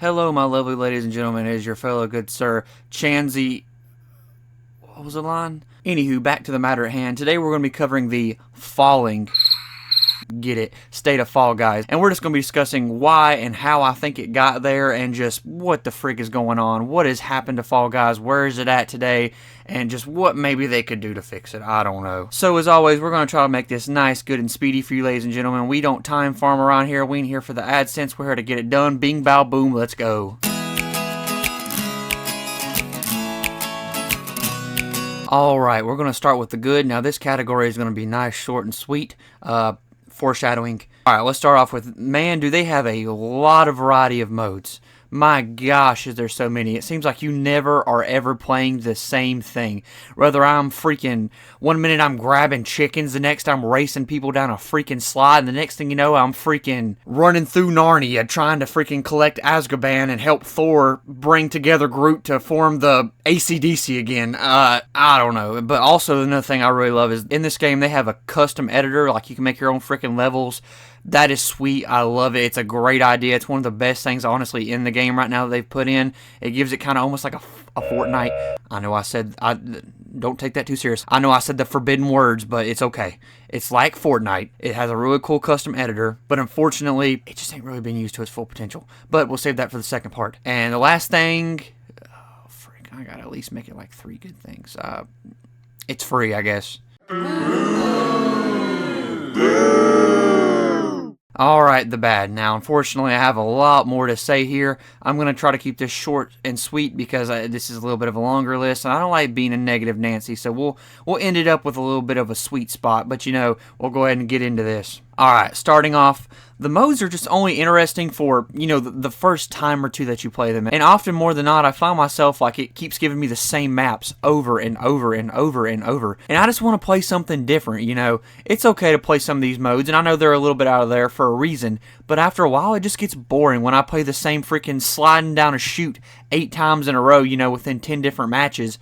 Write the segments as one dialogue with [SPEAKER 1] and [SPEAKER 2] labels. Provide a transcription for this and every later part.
[SPEAKER 1] Hello, my lovely ladies and gentlemen. It is your fellow good sir, Chansey. What was the line? Anywho, back to the matter at hand. Today we're going to be covering the falling, get it, state of Fall Guys. And we're just going to be discussing why and how I think it got there and just what the frick is going on. What has happened to Fall Guys? Where is it at today? And just what maybe they could do to fix it. I don't know. So as always, we're going to try to make this nice, good, and speedy for you ladies and gentlemen. We don't time farm around here. We ain't here for the AdSense. We're here to get it done. Bing, bow, boom. Let's go. Alright, we're going to start with the good. Now this category is going to be nice, short, and sweet. Foreshadowing. Alright, let's start off with, man, do they have a lot of variety of modes. My gosh, is there so many. It seems like you never are ever playing the same thing. Whether I'm freaking, one minute I'm grabbing chickens, the next I'm racing people down a freaking slide, and the next thing you know, I'm freaking running through Narnia trying to freaking collect Azkaban and help Thor bring together Groot to form the AC/DC again. I don't know. But also another thing I really love is in this game they have a custom editor, like you can make your own freaking levels. That is sweet. I love it. It's a great idea. It's one of the best things, honestly, in the game right now that they've put in. It gives it kind of almost like a Fortnite. I know I said, don't take that too serious. I know I said the forbidden words, but it's okay. It's like Fortnite. It has a really cool custom editor, but unfortunately, it just ain't really been used to its full potential. But we'll save that for the second part. And the last thing, oh, frick, I gotta at least make it like 3 good things. It's free, I guess. Alright, the bad. Now, unfortunately, I have a lot more to say here. I'm going to try to keep this short and sweet because this is a little bit of a longer list, and I don't like being a negative Nancy, so we'll end it up with a little bit of a sweet spot, but you know, we'll go ahead and get into this. Alright, starting off, the modes are just only interesting for, you know, the first time or two that you play them. And often more than not, I find myself like it keeps giving me the same maps over and over and over and over. And I just want to play something different, you know. It's okay to play some of these modes, and I know they're a little bit out of there for a reason. But after a while, it just gets boring when I play the same freaking sliding down a chute 8 times in a row, you know, within 10 different matches.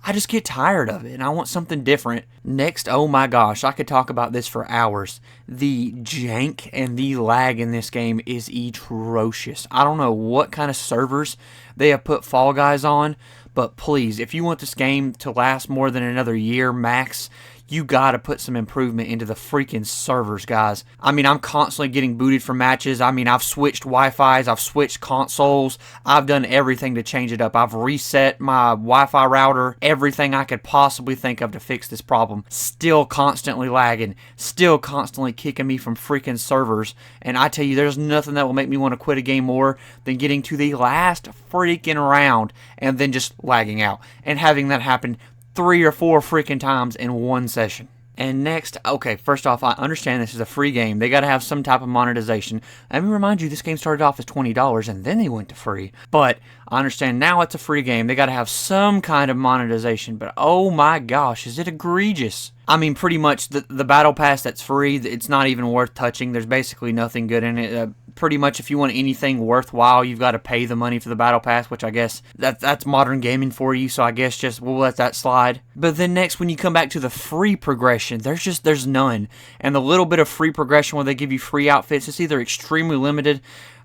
[SPEAKER 1] I just get tired of it, and I want something different. Next, oh my gosh, I could talk about this for hours. The jank and the lag in this game is atrocious. I don't know what kind of servers they have put Fall Guys on, but please, if you want this game to last more than another year max, you gotta put some improvement into the freaking servers, guys. I mean, I'm constantly getting booted from matches. I mean, I've switched Wi-Fis, I've switched consoles, I've done everything to change it up. I've reset my Wi-Fi router, everything I could possibly think of to fix this problem. Still constantly lagging, still constantly kicking me from freaking servers. And I tell you, there's nothing that will make me want to quit a game more than getting to the last freaking round and then just lagging out. And having that happen 3 or 4 freaking times in one session. And next, okay, first off, I understand this is a free game. They got to have some type of monetization. Let me remind you, this game started off as $20 and then they went to free. But I understand now it's a free game. They got to have some kind of monetization. But oh my gosh, is it egregious? I mean, pretty much the Battle Pass that's free, it's not even worth touching. There's basically nothing good in it. Pretty much if you want anything worthwhile, you've got to pay the money for the Battle Pass, which I guess that's modern gaming for you, so I guess just we'll let that slide. But then next, when you come back to the free progression, there's none. And the little bit of free progression where they give you free outfits, it's either extremely limited,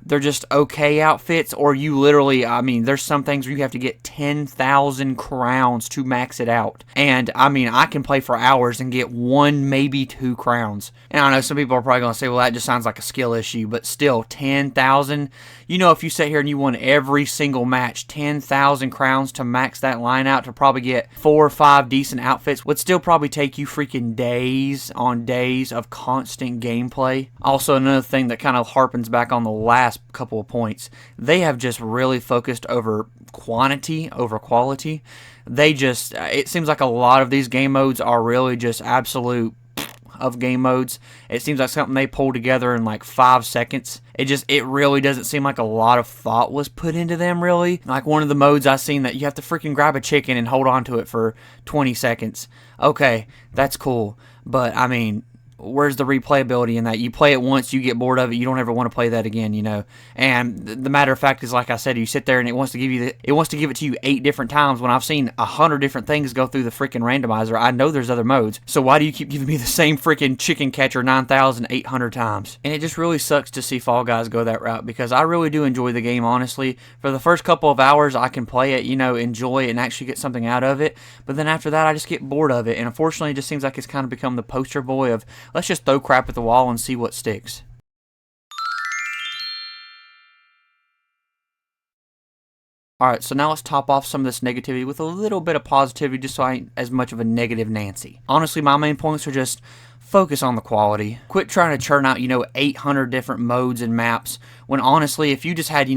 [SPEAKER 1] they're just okay outfits, or you literally, I mean, there's some things where you have to get 10,000 crowns to max it out. And, I mean, I can play for hours and get 1, maybe 2 crowns. And I know some people are probably going to say, well, that just sounds like a skill issue, but still, 10,000. You know, if you sit here and you won every single match, 10,000 crowns to max that line out to probably get 4 or 5 decent outfits would still probably take you freaking days on days of constant gameplay. Also, another thing that kind of harpens back on the last couple of points, they have just really focused over quantity over quality. They just, it seems like a lot of these game modes are really just absolute of game modes. It seems like something they pulled together in like 5 seconds. It really doesn't seem like a lot of thought was put into them, really. Like one of the modes I've seen that you have to freaking grab a chicken and hold on to it for 20 seconds. Okay, that's cool. But I mean, where's the replayability in that? You play it once, you get bored of it, you don't ever want to play that again, you know. And the matter of fact is, like I said, you sit there and it wants to give it to you 8 different times when I've seen 100 different things go through the freaking randomizer. I know there's other modes, so why do you keep giving me the same freaking chicken catcher 9,800 times? And it just really sucks to see Fall Guys go that route, because I really do enjoy the game, honestly. For the first couple of hours, I can play it, you know, enjoy it, and actually get something out of it. But then after that, I just get bored of it, and unfortunately, it just seems like it's kind of become the poster boy of let's just throw crap at the wall and see what sticks. Alright, so now let's top off some of this negativity with a little bit of positivity, just so I ain't as much of a negative Nancy. Honestly, my main points are just focus on the quality. Quit trying to churn out, 800 different modes and maps, when honestly, if you just had,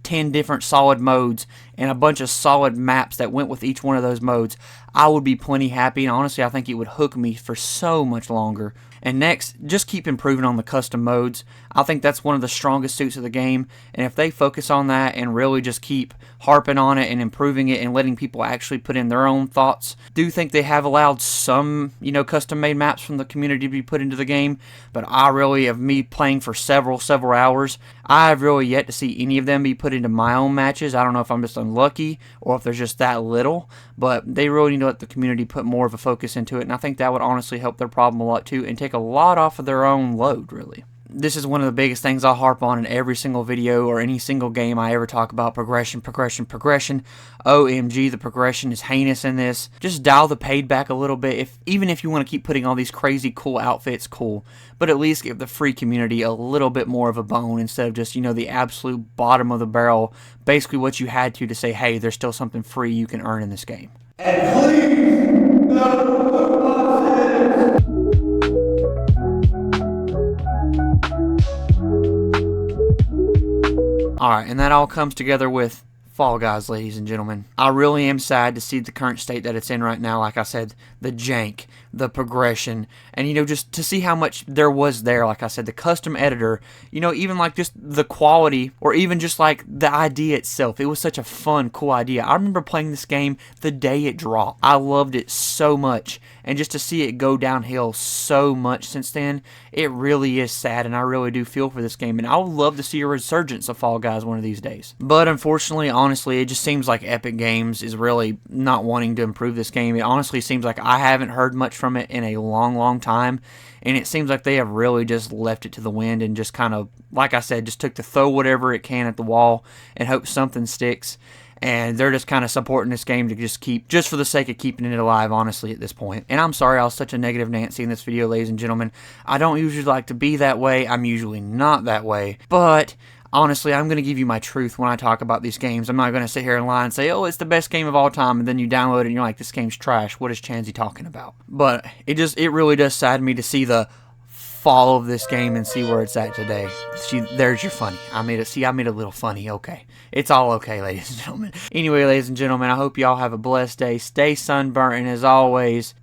[SPEAKER 1] 10 different solid modes and a bunch of solid maps that went with each one of those modes, I would be plenty happy, and honestly, I think it would hook me for so much longer. And next, just keep improving on the custom modes. I think that's one of the strongest suits of the game, and if they focus on that and really just keep harping on it and improving it and letting people actually put in their own thoughts, do think they have allowed some, custom made maps from the community to be put into the game, but I really, of me playing for several hours, I have really yet to see any of them be put into my own matches. I don't know if I'm just unlucky or if there's just that little, but they really need to let the community put more of a focus into it, and I think that would honestly help their problem a lot too, and take a lot off of their own load, really. This is one of the biggest things I harp on in every single video or any single game I ever talk about: progression. OMG, the progression is heinous in this. Just dial the paid back a little bit. Even if you want to keep putting all these crazy cool outfits, cool, but at least give the free community a little bit more of a bone, instead of just, the absolute bottom of the barrel, basically what you had to say, hey, there's still something free you can earn in this game.
[SPEAKER 2] And please, no buses.
[SPEAKER 1] Alright, and that all comes together with Fall Guys, ladies and gentlemen. I really am sad to see the current state that it's in right now. Like I said, the jank, the progression, and just to see how much there was there. Like I said, the custom editor, even like just the quality, or even just like the idea itself. It was such a fun, cool idea. I remember playing this game the day it dropped. I loved it so much, and just to see it go downhill so much since then, it really is sad, and I really do feel for this game, and I would love to see a resurgence of Fall Guys one of these days. But unfortunately, honestly, it just seems like Epic Games is really not wanting to improve this game. It honestly seems like I haven't heard much from it in a long time, and it seems like they have really just left it to the wind and just kind of, like I said, just took to throw whatever it can at the wall and hope something sticks. And they're just kind of supporting this game to just for the sake of keeping it alive, honestly, at this point. And I'm sorry I was such a negative Nancy in this video, ladies and gentlemen. I don't usually like to be that way. I'm usually not that way. But honestly, I'm going to give you my truth when I talk about these games. I'm not going to sit here and lie and say, oh, it's the best game of all time, and then you download it and you're like, this game's trash. What is Chansey talking about? But it really does sadden me to see the fall of this game and see where it's at today. See, there's your funny. I made a little funny. Okay. It's all okay, ladies and gentlemen. Anyway, ladies and gentlemen, I hope y'all have a blessed day. Stay sunburnt, and as always,